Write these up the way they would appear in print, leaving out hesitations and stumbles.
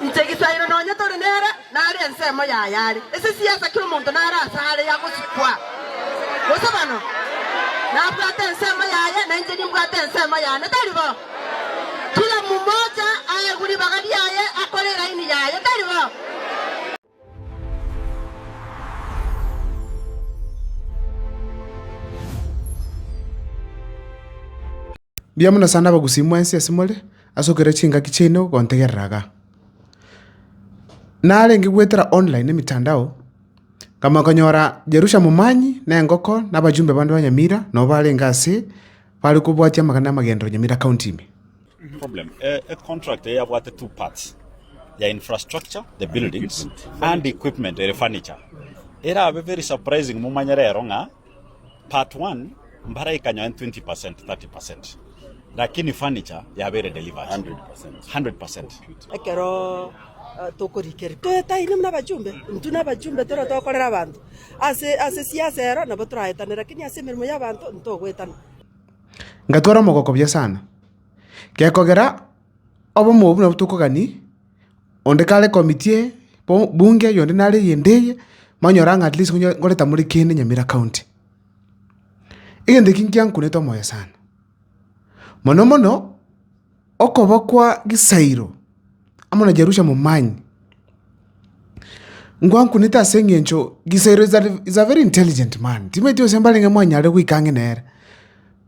Ntegisairo no nyatori nera nari ensemo ya yari. Ese siasa kilo muntu nara asale ya kusikwa. Wosa bano. Na bwate ensemo ya na injini bwate ensemo ya na talibo. Kila mmoja aye kuli bagadi yaye akole laini yaye talibo. Biamuna sana bagusimwa ensi asimole asokere chinga kicheno kontegerraga. Nale ngigwetera online mitandao kama konyora Jerusha Mumanyi na Engoko n'abajumbe bandi banyamira no bale ngase bali kubwatia magana magendo Nyamira county ime. Problem a contract ya bwate two parts ya infrastructure the buildings and the equipment the furniture era very surprising mumanyerero nga part 1 mbara ikanywa 20% 30%. Lakini furniture ya very delivered 100%. Ekero tokorikeri toeta ine mna bajumbe tero tokorera abantu ase siasa era nabo turahetana lakini ase mirimo y'abantu ntogwetana Ngatwara mogoko bya sana gekogera obo mubu na tukogani onde kale committee bunge yonde nale yendeye manyoranga at least ngoreta muri kene Nyamira county igende kinkian kuneto moya sana mono okobokwa Gisairo amona Jerusha Mumanyi ngwanku nita sengencho Gisairo is a very intelligent man timetio sembalinge mwanyale kwikange nere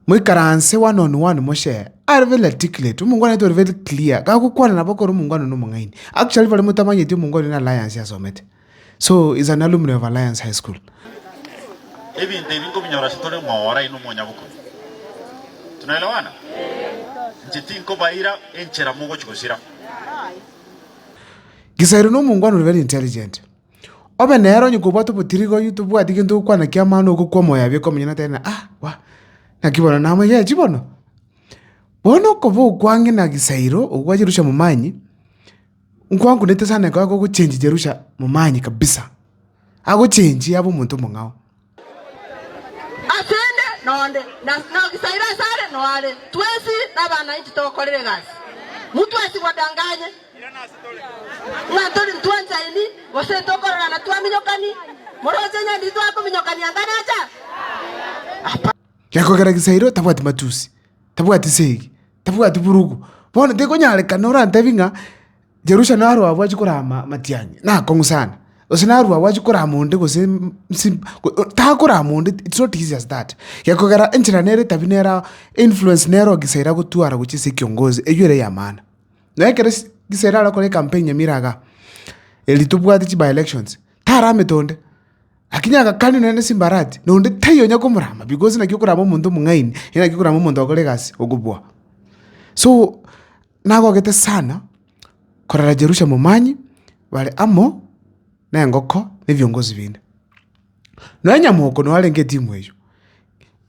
mwikaranse one on one moshe are very articulate umungwana to very clear kakukwana nabokoro umungwana no mungaini actually vale mutamanye ti umungwana na alliance ya somete so is an alumni of Alliance High School Hivi ndivyo binyora shitore mwara ino monyabuko tunaelewana njitinko baira enchera mugo chikosira Gisairo no mungwana very intelligent obe nero nyukubatu butirigo YouTube adikintu kwana kiamano okukwa moya bye komnyana tena wa nakibona namwe ye chibono bono kobo kwange na Gisairo ogwa Jerusha Mumanyi nkwangu nete sana kwa ko change Jerusha Mumanyi kabisa ago change yabo muntu mungao Atende nonde na Gisairo sare no ale twesi nabana inchi tokorere gasi mutu asiwadanganye Ngatoli ntuanza ini wose tokorera na twaminyokani moroze nyandi twako minyokani anganacha yakogera Gisairo tabwati matusi tabwati segi tabwati burugu bona teko nyale kanora ntabinga Jerusha naro abwaji kurama matianyi na kongusana osinaru abwaji kurama onde gose ta kurama onde it's not easy as that yakogera enchira nere tabinera influence nero Gisairo gutwara guchise kiongozi eyure ya maana nakere Gisairo akore campaign Nyamiraga elitubwati chi by elections tarame tonde akinyaka kandi nene simbarati nonde tayo nyako murama because nakikurama mundu mungaini ina kikurama mundu akolegasi ogubwa so nago gete sana korara Jerusha Mumanyi wale amo na Engoko ne viongozi binde no Nyamoko no wale ngetimu ejo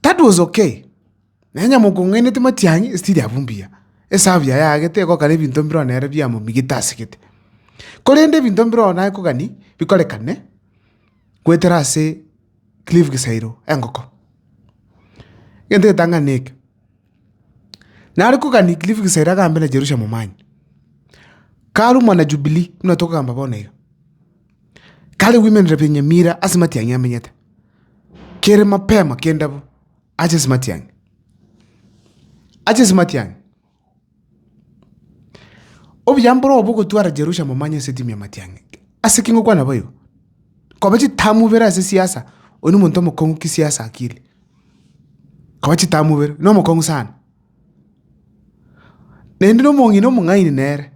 that was okay na Nyamoko ngene tematianyi still avumbia esavya ya gete ko kale bintu mbiro na erebya mu migitasikete kolende bintu mbiro na ko gani bikolekane kweterase Cliff Gisairo Engoko yende tanga nek nari kugani Cliff Gisairo agambe na Jerusha Mumanyi kalu mwana Jubilee mnatoka kamba bona hiyo kale women rep Nyamira asimati yanyamenyeta kere mapema kendabo aje simati yang obyambro obugo twara Jerusha Mumanyi setimi matiange asikingo kwa nabayo kwabachi tamu vera se siasa onu muntu mukongo ki siasa akili kwabachi tamu vera no mukongo sana nende no mongi no mungaini nere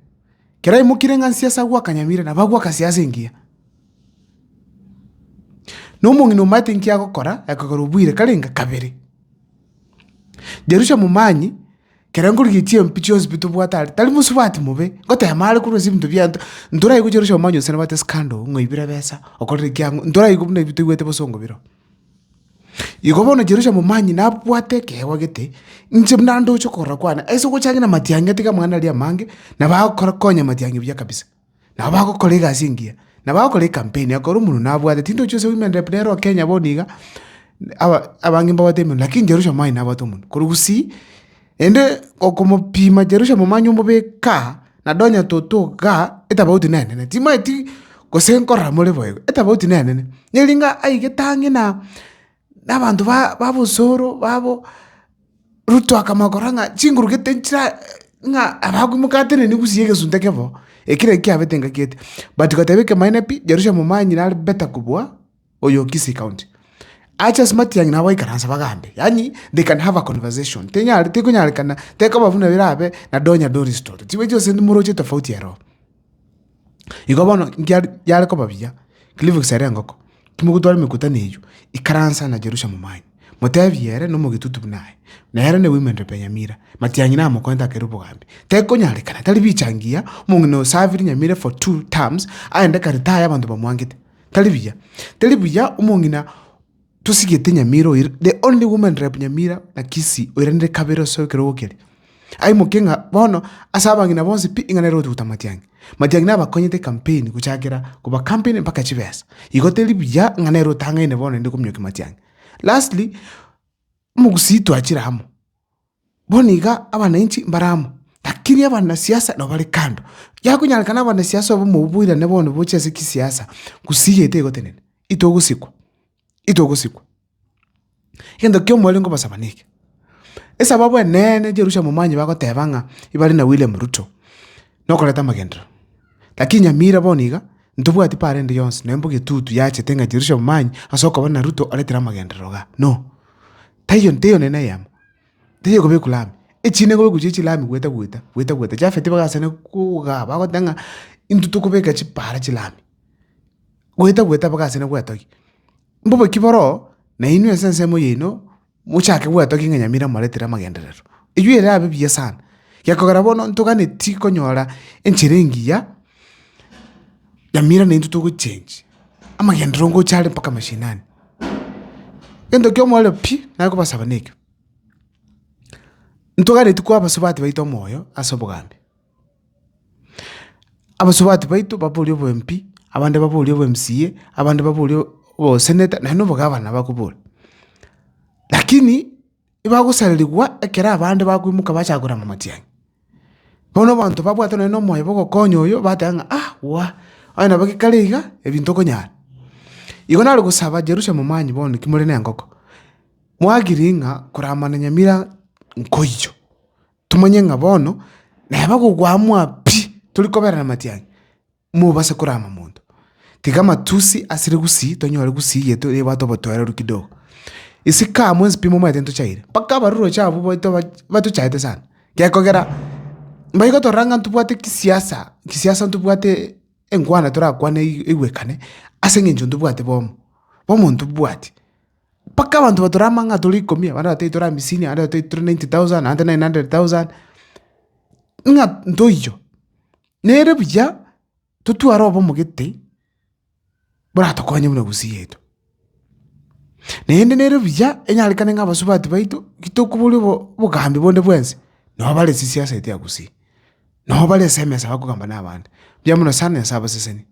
kera imukire ngan siasa gwa Kanyamira na bagwa ka siasa ingia no mongi no mate nkia gukora yakagorubwire karenga kabere Jerusha Mumanyi kera ngurigitie mpichos bitu bwatali tali musubati mube ngote yamale kurozi bintu byantu ndura yiku Jerusha Mumanyi osena bate scandal ngoibira besa okorere kyangu ndura yiku bune bitu gwete bosongo biro igobona Jerusha Mumanyi nabwate kewa gete nje mnando chokora kwana eso kuchange na matiange tika mwana lia mange na bakora konya matiange bya kabisa na bakokole gasingia na bakokole campaign yakoro munu nabwate tindo chose women rep nero Kenya boniga abangimba bateme lakini Jerusha Mumanyi nabato munu kurugusi ende okomo pima Jerusha Mumanyi mbobe ka na donya toto ga etabauti nene timaiti gosenkora muri boyo etabauti nene nyelinga aigetange na bantu babusoro babo Ruto akamakoranga chingurugete nchira nga abagumukatene ni gusiyege suntekevo ekire kiabetenga kiete but katebeke mainepi Jerusha Momanyi na beta kubwa oyo Kisii County acha smart yang na wai karansa bagambe yani they can have a conversation tenya tekunya kana teka bavuna birabe na donya dori story tiwe jo sendi muroje tofauti yaro igobano yale ko babia klivu kisare ngoko tumugutwara mikutano iyo ikaransa na Jerusha Momanyi motebiere no mugitutu bunaye na yara ne women rep Nyamira Matiang'i na mukonta kerubo gambe teko nyarikana tali bichangia mungino saviri Nyamira for 2 terms aende karitaya abantu bamwangite tali biya umungina tusigete Nyamira the only woman rep Nyamira na Kisii oirende kabero so kerogokeri ai mukenga bono asabangina bonse pi ingane rotu Matiang'i na bakonyete campaign kuchakira kuba campaign mpaka Chivesa igoteli biya ngane rotanga ine bono ndi kumyoki Matiang'i. Lastly, mugusito achiramo. Boniga abananchi mbaramo. Lakini abana siasa no bali kando. Yakunyalekana abana siasa bo mubuira ne bono boche sikisiasa. Kusiye te gotenene. Itogusikwa. Yendo kyo mwalengo basabanike. Esa babu nene Jerusha Momanyi bako tebanga ibali na William Ruto. Nokoleta magendro. Lakini Nyamira boniga ntubwa ati parende yonse nembo gitutu yache tenga Jerusha Momanyi asoka bana Ruto aletera magenderoga no tayo nena yamo tayo gobe kulami echine gobe kuchichi lami gweta jafete bagasane kuga bako tanga intutu kubeka chipara chilami gweta bagasane gwatoki mbobo kiboro na inu esense mo yino muchake gwatoki Nyamira maletera magenderero iyo era abiye sana yakogara bono ntugane tiko nyora enchirengiya Nyamira na intutu change amagendero ngo chale mpaka mashinani endo kyo mwale pi na ko basabanike ntogare tukwa basubati baito moyo asobogambe abasubati baito babulyo bo MP abande babulyo bo MCA abande babulyo bo senator na no bogabana bakubula lakini ibagusalirwa ekera abande bakwimuka bachagura mu Matiang'i bono bantu babwato no moyo boko konyoyo batanga wa aina bakikaliga ebintu konyara igona ari gusaba Jerusha Momanyi bono kimuri nengoko mwagiringa kuramana Nyamira nkoyo tumanye ngabono neba kugwamwa pi tulikobera na Matiang'i mubase kurama muntu tigama tusi asiri gusi tonyore gusi yeto ebato botwara rukidogo isika mwezi pimo mwa tento chaire paka baruro chabo boito batu chaite sana kyakogera mbaiko toranga ntubwate kisiasa ntubwate engwana turakwane igwekane asengenjo ntubwate bomo ntubwate paka abantu batoramanga tulikomia bana batetora misini ada batetora 90,000 anda 900,000 nga ntoyo nere bya tutwara bomo gete bora tokonye muna gusiyeto nere bya enyalikane nga basubati baito kitokubuli bogambi bonde bwense no bale sisiasa ete yagusi no bale semesa bakugamba nabandi bya muno sana yasaba seseni